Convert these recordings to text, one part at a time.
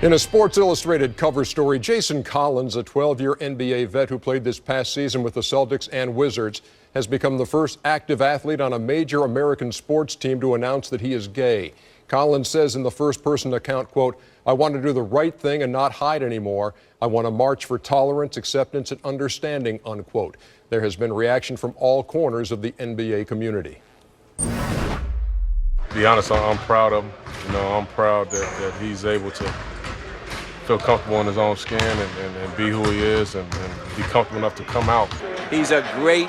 In a Sports Illustrated cover story, Jason Collins, a 12-year NBA vet who played this past season with the Celtics and Wizards, has become the first active athlete on a major American sports team to announce that he is gay. Collins says in the first-person account, quote, "I want to do the right thing and not hide anymore. I want to march for tolerance, acceptance, and understanding," unquote. There has been reaction from all corners of the NBA community. To be honest, I'm proud of him. You know, I'm proud that he's able to feel comfortable in his own skin and be who he is and be comfortable enough to come out. He's a great,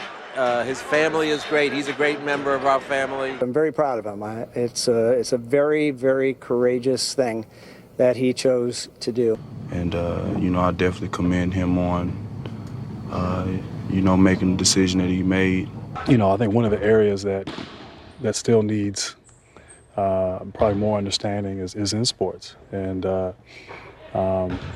his family is great. He's a great member of our family. I'm very proud of him. It's a very, very courageous thing that he chose to do. And, you know, I definitely commend him on, you know, making the decision that he made. You know, I think one of the areas that still needs probably more understanding is in sports. And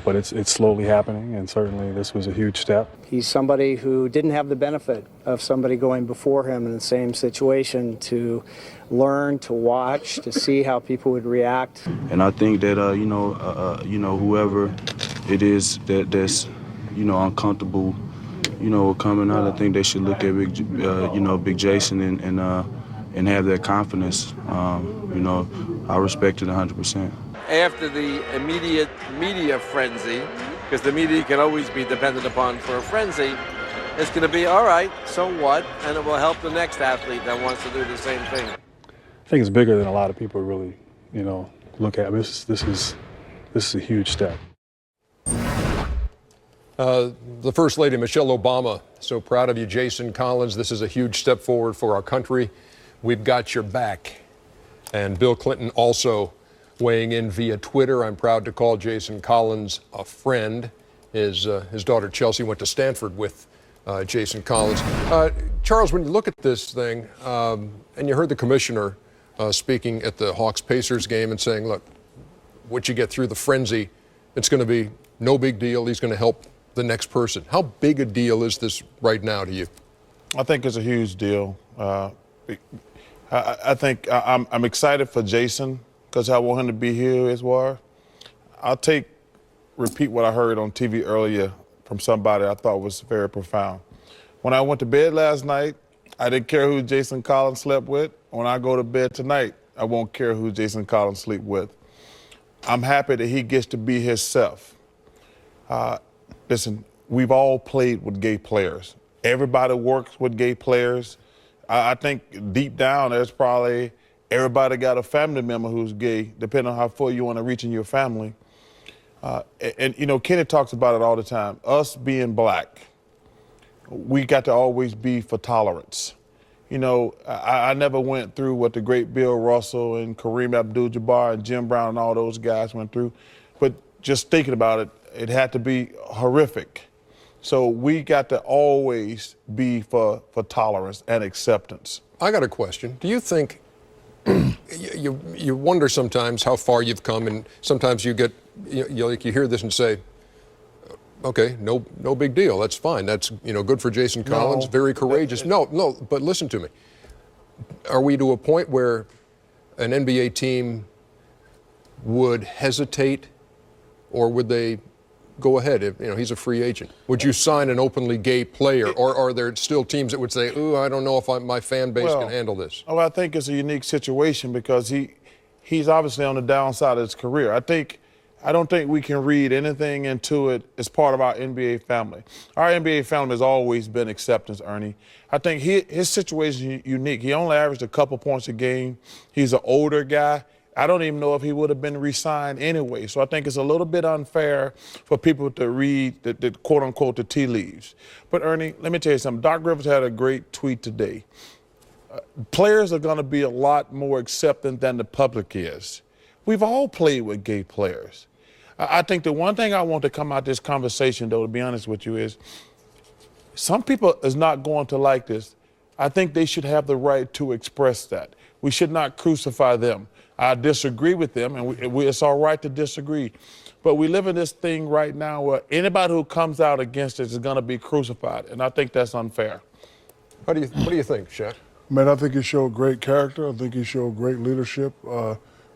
but it's slowly happening, and certainly this was a huge step. He's somebody who didn't have the benefit of somebody going before him in the same situation to learn, to watch, to see how people would react. And I think that you know, whoever it is that's you know, uncomfortable, you know, coming out, I think they should look at Big Jason and have that confidence. You know, I respect it 100%. After the immediate media frenzy, because the media can always be dependent upon for a frenzy, it's going to be, all right, so what? And it will help the next athlete that wants to do the same thing. I think it's bigger than a lot of people really, you know, look at. This is a huge step. The First Lady, Michelle Obama, so proud of you, Jason Collins. This is a huge step forward for our country. We've got your back. And Bill Clinton also weighing in via Twitter. I'm proud to call Jason Collins a friend. His daughter Chelsea went to Stanford with Jason Collins. Charles, when you look at this thing, and you heard the commissioner speaking at the Hawks-Pacers game and saying, look, once you get through the frenzy, it's going to be no big deal. He's going to help the next person. How big a deal is this right now to you? I think it's a huge deal. I think I'm excited for Jason because I want him to be here as well. I'll repeat what I heard on TV earlier from somebody I thought was very profound. When I went to bed last night, I didn't care who Jason Collins slept with. When I go to bed tonight, I won't care who Jason Collins sleep with. I'm happy that he gets to be himself. Listen, we've all played with gay players. Everybody works with gay players. I think deep down there's probably everybody got a family member who's gay, depending on how far you want to reach in your family. And you know, Kenny talks about it all the time. Us being black, we got to always be for tolerance. You know, I never went through what the great Bill Russell and Kareem Abdul-Jabbar and Jim Brown and all those guys went through. But just thinking about it, it had to be horrific. So we got to always be for tolerance and acceptance. I got a question. Do you think you wonder sometimes how far you've come, and sometimes you get you hear this and say, okay, no big deal. That's fine. That's good for Jason Collins. No. Very courageous. No, but listen to me. Are we to a point where an NBA team would hesitate, or would they go ahead if he's a free agent? Would you sign an openly gay player, or are there still teams that would say, "Ooh, I don't know if my fan base can handle this"? Oh, I think it's a unique situation because he's obviously on the downside of his career. I don't think we can read anything into it as part of our NBA family. Our NBA family has always been acceptance, Ernie. I think his situation is unique. He only averaged a couple points a game. He's an older guy. I don't even know if he would have been re-signed anyway. So I think it's a little bit unfair for people to read the quote-unquote the tea leaves. But Ernie, let me tell you something. Doc Rivers had a great tweet today. Players are going to be a lot more accepting than the public is. We've all played with gay players. I think the one thing I want to come out this conversation, though, to be honest with you, is some people is not going to like this. I think they should have the right to express that. We should not crucify them. I disagree with them, and it's all right to disagree. But we live in this thing right now where anybody who comes out against it is going to be crucified, and I think that's unfair. What do you think, Shaq? Man, I think he showed great character. I think he showed great leadership.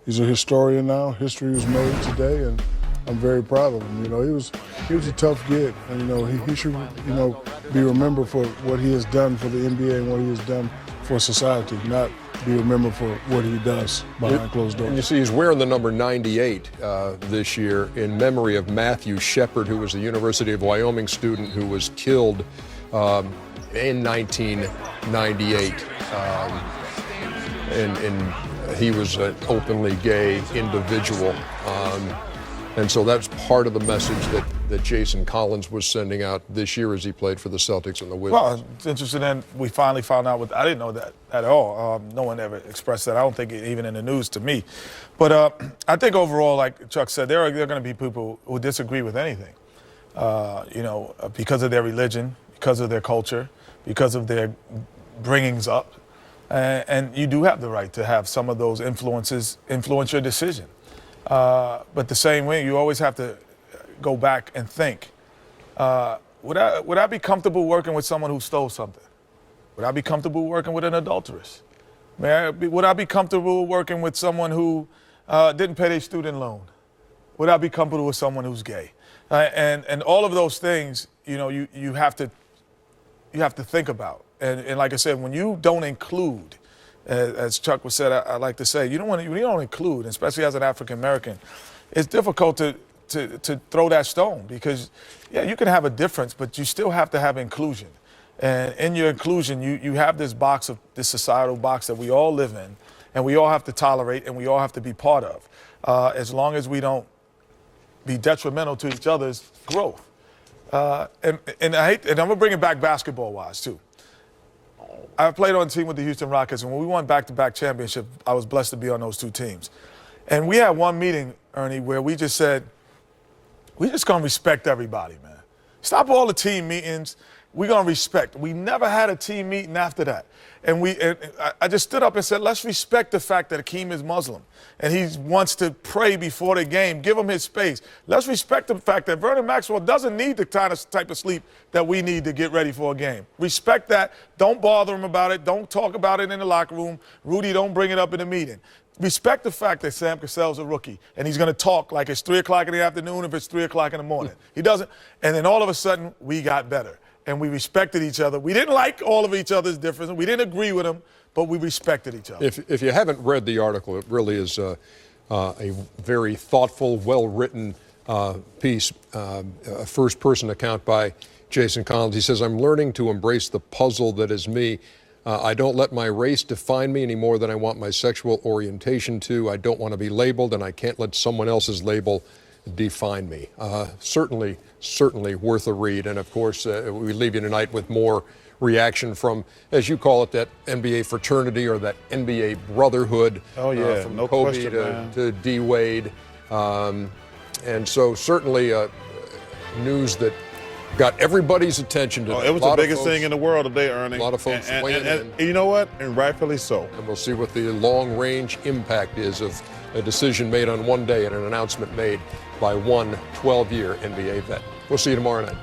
He's a historian now. History was made today, and I'm very proud of him. You know, he was a tough kid, and you know he should be remembered for what he has done for the NBA and what he has done for society, not be remembered for what he does behind closed doors. And you see, he's wearing the number 98 this year in memory of Matthew Shepard, who was a University of Wyoming student who was killed in 1998. And he was an openly gay individual. And so that's part of the message that Jason Collins was sending out this year as he played for the Celtics and the Wizards. Well, it's interesting that we finally found out I didn't know that at all. No one ever expressed that. I don't think even in the news to me. But I think overall, like Chuck said, there are going to be people who disagree with anything, because of their religion, because of their culture, because of their bringings up. And you do have the right to have some of those influences influence your decision. But the same way, you always have to go back and think, would I be comfortable working with someone who stole something? Would I be comfortable working with an adulteress? Would I be comfortable working with someone who didn't pay their student loan? Would I be comfortable with someone who's gay? And all of those things, you have to think about. And like I said, when you don't include, as Chuck was said, I like to say, you don't include, especially as an African American, it's difficult to throw that stone because, yeah, you can have a difference, but you still have to have inclusion. And in your inclusion, you have this societal box that we all live in, and we all have to tolerate, and we all have to be part of, as long as we don't be detrimental to each other's growth. And I'm gonna bring it back basketball-wise too. I played on a team with the Houston Rockets, and when we won back-to-back championships, I was blessed to be on those two teams. And we had one meeting, Ernie, where we just said, we're just going to respect everybody, man. Stop all the team meetings. We're going to respect. We never had a team meeting after that. And I just stood up and said, let's respect the fact that Akeem is Muslim and he wants to pray before the game. Give him his space. Let's respect the fact that Vernon Maxwell doesn't need the type of sleep that we need to get ready for a game. Respect that. Don't bother him about it. Don't talk about it in the locker room. Rudy, don't bring it up in the meeting. Respect the fact that Sam Cassell's a rookie and he's going to talk like it's 3 o'clock in the afternoon if it's 3 o'clock in the morning. He doesn't. And then all of a sudden, we got better. And we respected each other. We didn't like all of each other's differences. We didn't agree with them, but we respected each other. If you haven't read the article, it really is a very thoughtful, well-written piece, a first-person account by Jason Collins. He says, I'm learning to embrace the puzzle that is me. I don't let my race define me any more than I want my sexual orientation to. I don't want to be labeled, and I can't let someone else's label define me. Certainly worth a read. And of course, we leave you tonight with more reaction from, as you call it, that NBA fraternity or that NBA brotherhood. Oh yeah, from no Kobe question, to D Wade. And so certainly news that got everybody's attention today. It was the biggest thing in the world today, Ernie. A lot of folks weighing in. And you know what? And rightfully so. And we'll see what the long-range impact is of a decision made on one day and an announcement made by one 12-year NBA vet. We'll see you tomorrow night.